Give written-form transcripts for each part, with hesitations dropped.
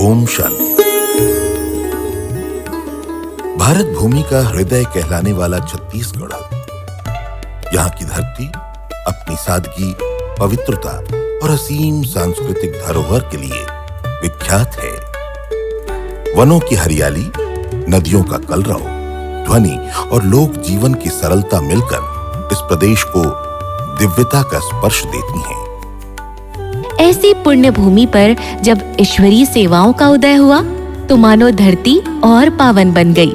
ओम शांति। भारत भूमि का हृदय कहलाने वाला छत्तीसगढ़, यहाँ की धरती अपनी सादगी, पवित्रता और असीम सांस्कृतिक धरोहर के लिए विख्यात है। वनों की हरियाली, नदियों का कलरव, ध्वनि और लोक जीवन की सरलता मिलकर इस प्रदेश को दिव्यता का स्पर्श देती हैं। ऐसी पुण्य भूमि पर जब ईश्वरीय सेवाओं का उदय हुआ तो मानो धरती और पावन बन गई।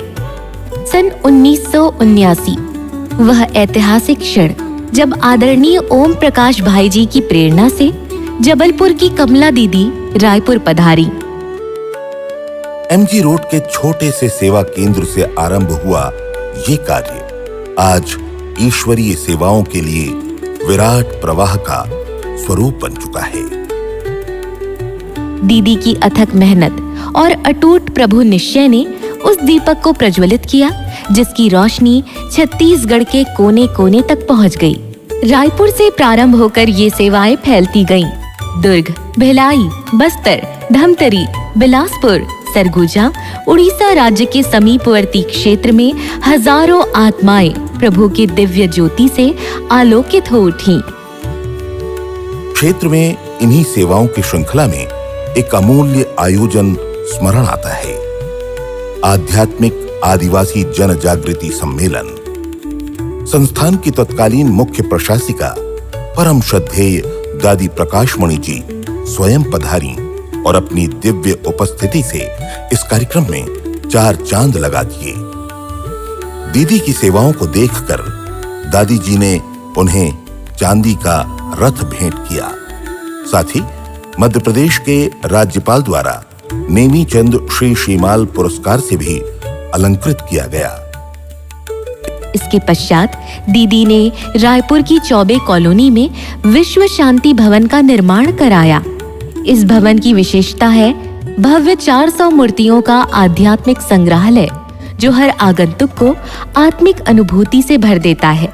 सन 1979 वह ऐतिहासिक क्षण जब आदरणीय ओम प्रकाश भाई जी की प्रेरणा से जबलपुर की कमला दीदी रायपुर पधारी। एमजी रोड के छोटे से सेवा केंद्र से आरंभ हुआ ये कार्य आज ईश्वरीय सेवाओं के लिए विराट प्रवाह का स्वरूप बन चुका है। दीदी की अथक मेहनत और अटूट प्रभु निश्चय ने उस दीपक को प्रज्वलित किया जिसकी रोशनी छत्तीसगढ़ के कोने कोने तक पहुंच गई। रायपुर से प्रारंभ होकर ये सेवाएं फैलती गईं। दुर्ग, भिलाई, बस्तर, धमतरी, बिलासपुर, सरगुजा, उड़ीसा राज्य के समीपवर्ती क्षेत्र में हजारों आत्माएं प्रभु की दिव्य ज्योति से आलोकित हो उठी। क्षेत्र में इन्हीं सेवाओं की श्रृंखला में एक अमूल्य आयोजन स्मरण आता है। आध्यात्मिक आदिवासी जन जागृति सम्मेलन। संस्थान की तत्कालीन मुख्य प्रशासिका परम श्रद्धेय दादी प्रकाशमणि जी स्वयं पधारी और अपनी दिव्य उपस्थिति से इस कार्यक्रम में 4 चांद लगा दिए। दीदी की सेवाओं को देखकर दादी जी ने उन्हें चांदी का रथ भेंट किया। साथ ही मध्य प्रदेश के राज्यपाल द्वारा नेमी चंद श्री श्रीमाल पुरस्कार से भी अलंकृत किया गया। इसके पश्चात दीदी ने रायपुर की चौबे कॉलोनी में विश्व शांति भवन का निर्माण कराया। इस भवन की विशेषता है भव्य 400 मूर्तियों का आध्यात्मिक संग्रहालय जो हर आगंतुक को आत्मिक अनुभूति से भर देता है।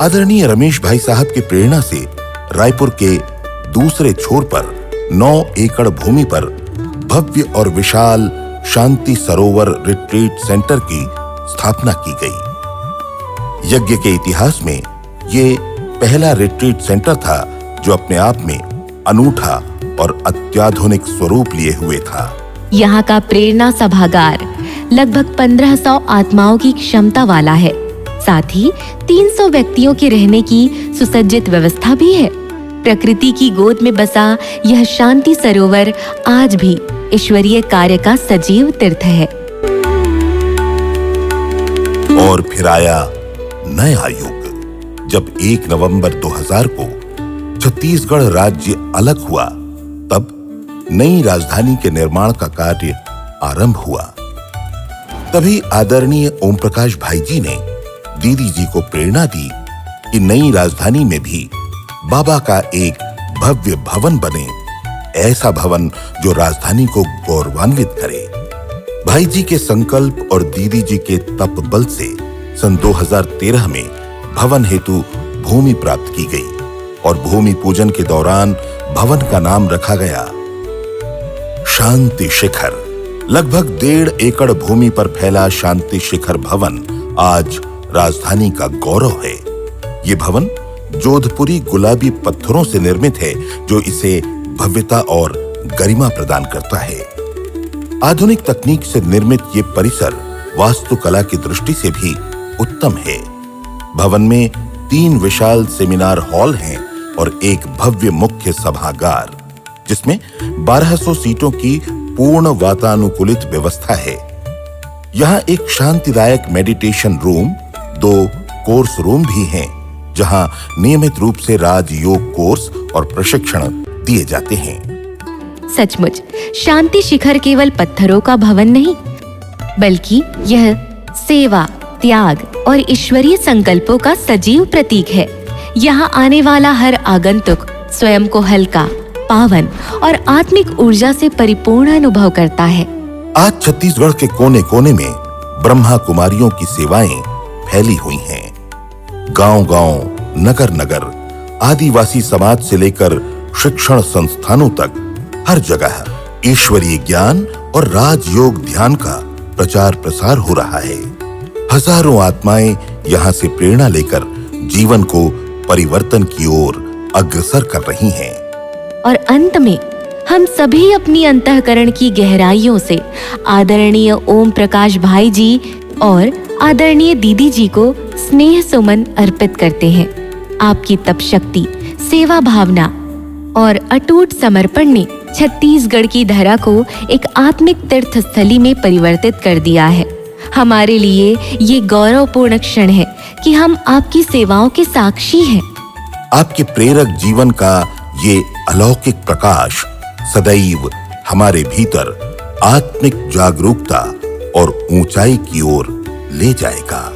आदरणीय रमेश भाई साहब की प्रेरणा से रायपुर के दूसरे छोर पर 9 एकड़ भूमि पर भव्य और विशाल शांति सरोवर रिट्रीट सेंटर की स्थापना की गई। यज्ञ के इतिहास में ये पहला रिट्रीट सेंटर था जो अपने आप में अनूठा और अत्याधुनिक स्वरूप लिए हुए था। यहाँ का प्रेरणा सभागार लगभग 1500 आत्माओं की क्षमता वाला है। साथ ही 300 व्यक्तियों के रहने की सुसज्जित व्यवस्था भी है। प्रकृति की गोद में बसा यह शांति सरोवर आज भी ईश्वरीय कार्य का सजीव तीर्थ है। और फिर आया नया युग जब 1 नवंबर 2000 को छत्तीसगढ़ राज्य अलग हुआ। तब नई राजधानी के निर्माण का कार्य आरंभ हुआ। तभी आदरणीय ओम प्रकाश भाई जी ने दीदी जी को प्रेरणा दी कि नई राजधानी में भी बाबा का एक भव्य भवन बने, ऐसा भवन जो राजधानी को गौरवान्वित करे। भाई जी के संकल्प और दीदी जी के तप बल से सन 2013 में भवन हेतु भूमि प्राप्त की गई और भूमि पूजन के दौरान भवन का नाम रखा गया शांति शिखर। लगभग 1.5 एकड़ भूमि पर फैला शांति शिखर भवन आज राजधानी का गौरव है। ये भवन जोधपुरी गुलाबी पत्थरों से निर्मित है जो इसे भव्यता और गरिमा प्रदान करता है। आधुनिक तकनीक से निर्मित ये परिसर वास्तुकला की दृष्टि से भी उत्तम है। भवन में 3 विशाल सेमिनार हॉल हैं और एक भव्य मुख्य सभागार जिसमें 1200 सीटों की पूर्ण वातानुकूलित व्यवस्था है। यहाँ एक शांतिदायक मेडिटेशन रूम, 2 कोर्स रूम भी हैं जहाँ नियमित रूप से राजयोग कोर्स और प्रशिक्षण दिए जाते हैं। सचमुच शांति शिखर केवल पत्थरों का भवन नहीं बल्कि यह सेवा, त्याग और ईश्वरीय संकल्पों का सजीव प्रतीक है। यहाँ आने वाला हर आगंतुक स्वयं को हल्का, पावन और आत्मिक ऊर्जा से परिपूर्ण अनुभव करता है। आज छत्तीसगढ़ के कोने कोने में ब्रह्मा कुमारियों की सेवाएं फैली हुई हैं। गांव-गांव, नगर-नगर, आदिवासी समाज से लेकर शिक्षण संस्थानों तक हर जगह ईश्वरीय ज्ञान और राजयोग ध्यान का प्रचार प्रसार हो रहा है। हजारों आत्माएं यहाँ से प्रेरणा लेकर जीवन को परिवर्तन की ओर अग्रसर कर रही हैं। और अंत में हम सभी अपनी अंतःकरण की गहराइयों से आदरणीय ओम प्रकाश भाई जी और आदरणीय दीदी जी को स्नेह सुमन अर्पित करते हैं। आपकी तप शक्ति, सेवा भावना और अटूट समर्पण ने छत्तीसगढ़ की धरा को एक आत्मिक तीर्थ स्थली में परिवर्तित कर दिया है। हमारे लिए ये गौरवपूर्ण क्षण है कि हम आपकी सेवाओं के साक्षी हैं। आपके प्रेरक जीवन का ये अलौकिक प्रकाश सदैव हमारे भीतर आत्मिक जागरूकता और ऊंचाई की ओर ले जाएगा।